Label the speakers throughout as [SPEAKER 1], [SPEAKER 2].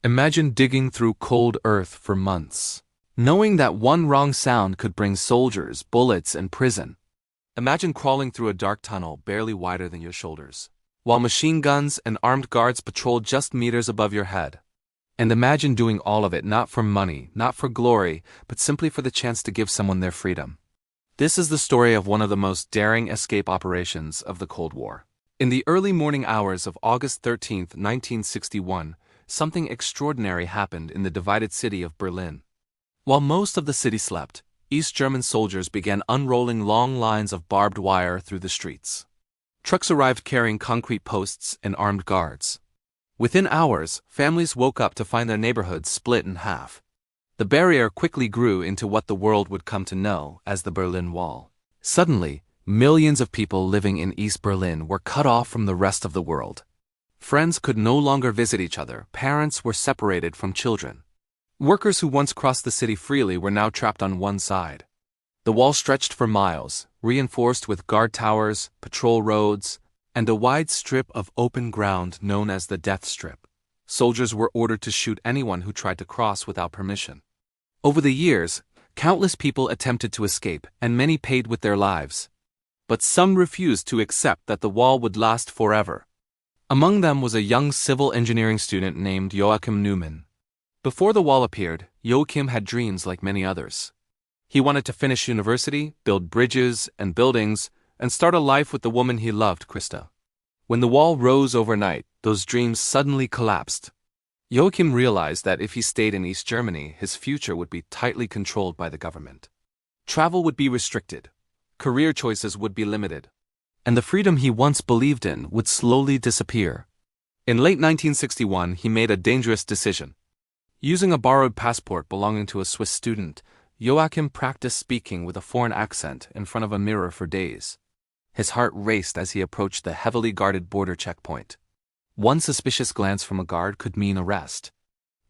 [SPEAKER 1] Imagine digging through cold earth for months, knowing that one wrong sound could bring soldiers, bullets, and prison. Imagine crawling through a dark tunnel barely wider than your shoulders, while machine guns and armed guards patrol just meters above your head. And imagine doing all of it not for money, not for glory, but simply for the chance to give someone their freedom. This is the story of one of the most daring escape operations of the Cold War. In the early morning hours of August 13, 1961, something extraordinary happened in the divided city of Berlin. While most of the city slept, East German soldiers began unrolling long lines of barbed wire through the streets. Trucks arrived carrying concrete posts and armed guards. Within hours, families woke up to find their neighborhoods split in half. The barrier quickly grew into what the world would come to know as the Berlin Wall. Suddenly, millions of people living in East Berlin were cut off from the rest of the world. Friends could no longer visit each other, parents were separated from children. Workers who once crossed the city freely were now trapped on one side. The wall stretched for miles, reinforced with guard towers, patrol roads, and a wide strip of open ground known as the Death Strip. Soldiers were ordered to shoot anyone who tried to cross without permission. Over the years, countless people attempted to escape, and many paid with their lives. But some refused to accept that the wall would last forever. Among them was a young civil engineering student named Joachim Neumann. Before the wall appeared, Joachim had dreams like many others. He wanted to finish university, build bridges and buildings, and start a life with the woman he loved, Christa. When the wall rose overnight, those dreams suddenly collapsed. Joachim realized that if he stayed in East Germany, his future would be tightly controlled by the government. Travel would be restricted, career choices would be limited, and the freedom he once believed in would slowly disappear. In late 1961, he made a dangerous decision. Using a borrowed passport belonging to a Swiss student, Joachim practiced speaking with a foreign accent in front of a mirror for days. His heart raced as he approached the heavily guarded border checkpoint. One suspicious glance from a guard could mean arrest.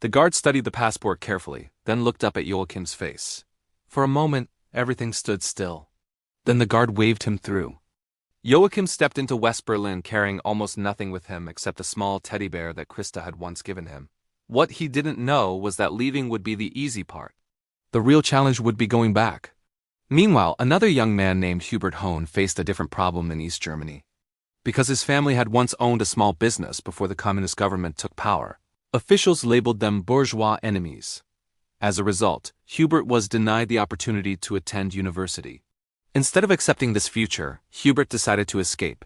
[SPEAKER 1] The guard studied the passport carefully, then looked up at Joachim's face. For a moment, everything stood still. Then the guard waved him through. Joachim stepped into West Berlin carrying almost nothing with him except a small teddy bear that Christa had once given him. What he didn't know was that leaving would be the easy part. The real challenge would be going back. Meanwhile, another young man named Hubert Hohn faced a different problem in East Germany. Because his family had once owned a small business before the communist government took power, officials labeled them bourgeois enemies. As a result, Hubert was denied the opportunity to attend university. Instead of accepting this future, Hubert decided to escape.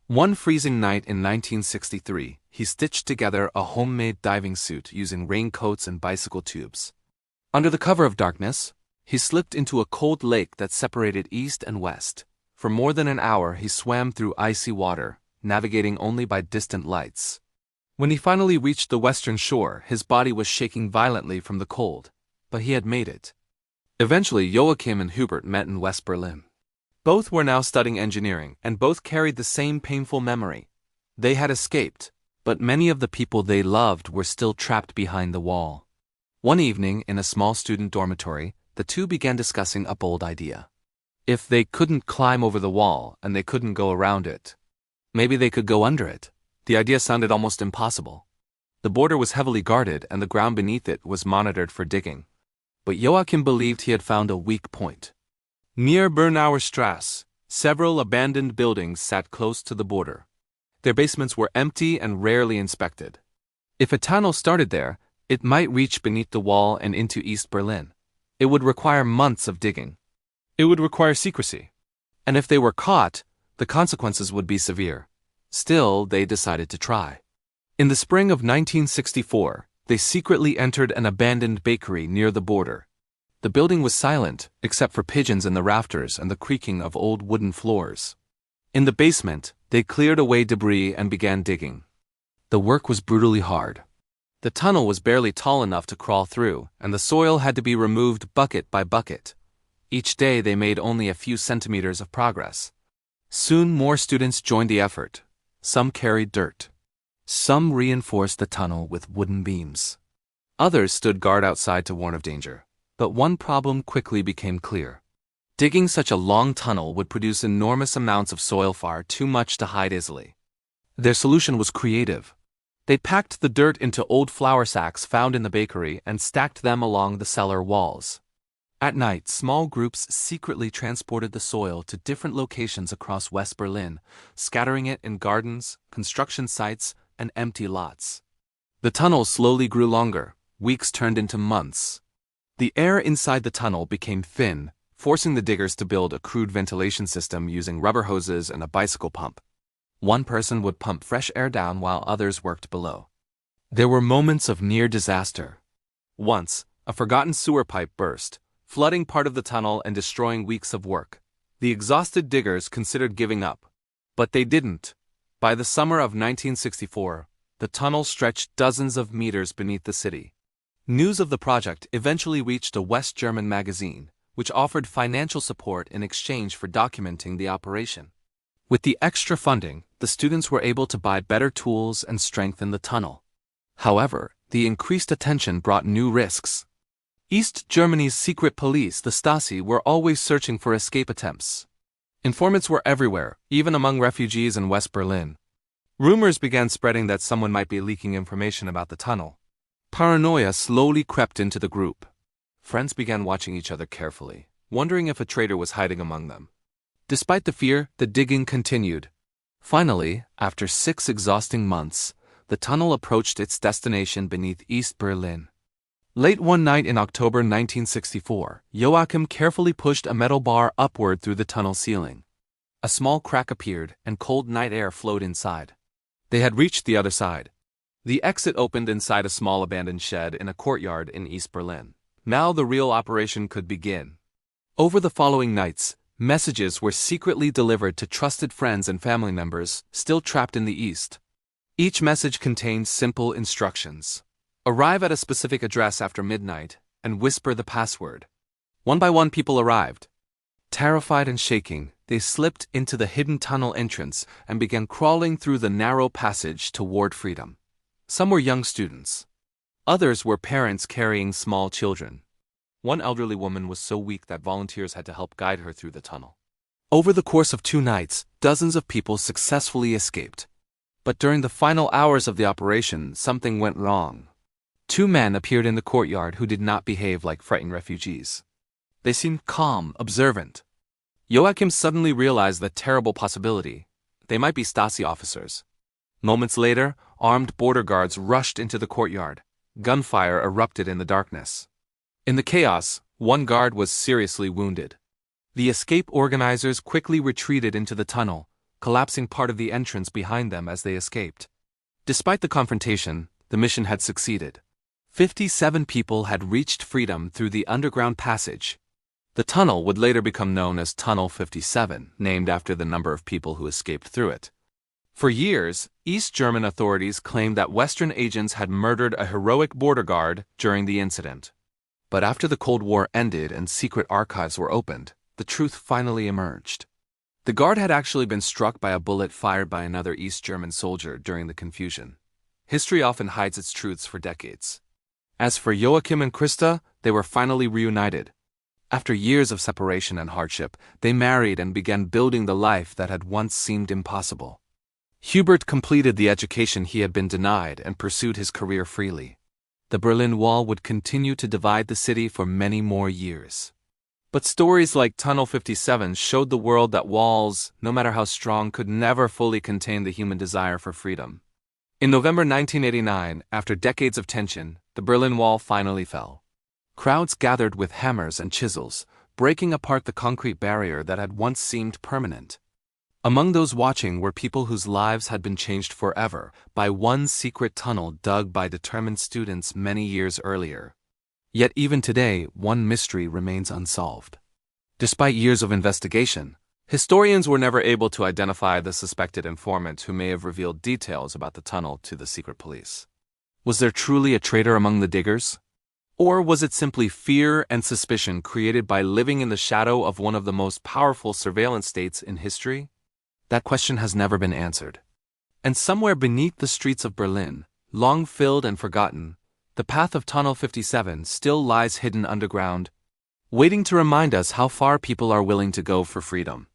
[SPEAKER 1] One freezing night in 1963, he stitched together a homemade diving suit using raincoats and bicycle tubes. Under the cover of darkness, he slipped into a cold lake that separated east and west. For more than an hour, he swam through icy water, navigating only by distant lights. When he finally reached the western shore, his body was shaking violently from the cold, but he had made it. Eventually, Joachim and Hubert met in West Berlin. Both were now studying engineering, and both carried the same painful memory. They had escaped, but many of the people they loved were still trapped behind the wall. One evening, in a small student dormitory, the two began discussing a bold idea. If they couldn't climb over the wall and they couldn't go around it, maybe they could go under it. The idea sounded almost impossible. The border was heavily guarded and the ground beneath it was monitored for digging. But Joachim believed he had found a weak point. Near Bernauer Strasse, several abandoned buildings sat close to the border. Their basements were empty and rarely inspected. If a tunnel started there, it might reach beneath the wall and into East Berlin. It would require months of digging. It would require secrecy. And if they were caught, the consequences would be severe. Still, they decided to try. In the spring of 1964, they secretly entered an abandoned bakery near the border. The building was silent, except for pigeons in the rafters and the creaking of old wooden floors. In the basement, they cleared away debris and began digging. The work was brutally hard. The tunnel was barely tall enough to crawl through, and the soil had to be removed bucket by bucket. Each day they made only a few centimeters of progress. Soon more students joined the effort. Some carried dirt. Some reinforced the tunnel with wooden beams. Others stood guard outside to warn of danger. But one problem quickly became clear. Digging such a long tunnel would produce enormous amounts of soil, far too much to hide easily. Their solution was creative. They packed the dirt into old flour sacks found in the bakery and stacked them along the cellar walls. At night, small groups secretly transported the soil to different locations across West Berlin, scattering it in gardens, construction sites, and empty lots. The tunnel slowly grew longer. Weeks turned into months. The air inside the tunnel became thin, forcing the diggers to build a crude ventilation system using rubber hoses and a bicycle pump. One person would pump fresh air down while others worked below. There were moments of near disaster. Once, a forgotten sewer pipe burst, flooding part of the tunnel and destroying weeks of work. The exhausted diggers considered giving up. But they didn't. By the summer of 1964, the tunnel stretched dozens of meters beneath the city. News of the project eventually reached a West German magazine, which offered financial support in exchange for documenting the operation. With the extra funding, the students were able to buy better tools and strengthen the tunnel. However, the increased attention brought new risks. East Germany's secret police, the Stasi, were always searching for escape attempts. Informants were everywhere, even among refugees in West Berlin. Rumors began spreading that someone might be leaking information about the tunnel. Paranoia slowly crept into the group. Friends began watching each other carefully, wondering if a traitor was hiding among them. Despite the fear, the digging continued. Finally, after 6 exhausting months, the tunnel approached its destination beneath East Berlin. Late one night in October 1964, Joachim carefully pushed a metal bar upward through the tunnel ceiling. A small crack appeared, and cold night air flowed inside. They had reached the other side. The exit opened inside a small abandoned shed in a courtyard in East Berlin. Now the real operation could begin. Over the following nights, messages were secretly delivered to trusted friends and family members still trapped in the East. Each message contained simple instructions. Arrive at a specific address after midnight and whisper the password. One by one, people arrived. Terrified and shaking, they slipped into the hidden tunnel entrance and began crawling through the narrow passage toward freedom. Some were young students. Others were parents carrying small children. One elderly woman was so weak that volunteers had to help guide her through the tunnel. Over the course of 2 nights, dozens of people successfully escaped. But during the final hours of the operation, something went wrong. 2 men appeared in the courtyard who did not behave like frightened refugees. They seemed calm, observant. Joachim suddenly realized the terrible possibility. They might be Stasi officers. Moments later, armed border guards rushed into the courtyard. Gunfire erupted in the darkness. In the chaos, one guard was seriously wounded. The escape organizers quickly retreated into the tunnel, collapsing part of the entrance behind them as they escaped. Despite the confrontation, the mission had succeeded. 57 people had reached freedom through the underground passage. The tunnel would later become known as Tunnel 57, named after the number of people who escaped through it. For years, East German authorities claimed that Western agents had murdered a heroic border guard during the incident. But after the Cold War ended and secret archives were opened, the truth finally emerged. The guard had actually been struck by a bullet fired by another East German soldier during the confusion. History often hides its truths for decades. As for Joachim and Christa, they were finally reunited. After years of separation and hardship, they married and began building the life that had once seemed impossible. Hubert completed the education he had been denied and pursued his career freely. The Berlin Wall would continue to divide the city for many more years. But stories like Tunnel 57 showed the world that walls, no matter how strong, could never fully contain the human desire for freedom. In November 1989, after decades of tension, the Berlin Wall finally fell. Crowds gathered with hammers and chisels, breaking apart the concrete barrier that had once seemed permanent. Among those watching were people whose lives had been changed forever by one secret tunnel dug by determined students many years earlier. Yet even today, one mystery remains unsolved. Despite years of investigation, historians were never able to identify the suspected informant who may have revealed details about the tunnel to the secret police. Was there truly a traitor among the diggers? Or was it simply fear and suspicion created by living in the shadow of one of the most powerful surveillance states in history? That question has never been answered. And somewhere beneath the streets of Berlin, long filled and forgotten, the path of Tunnel 57 still lies hidden underground, waiting to remind us how far people are willing to go for freedom.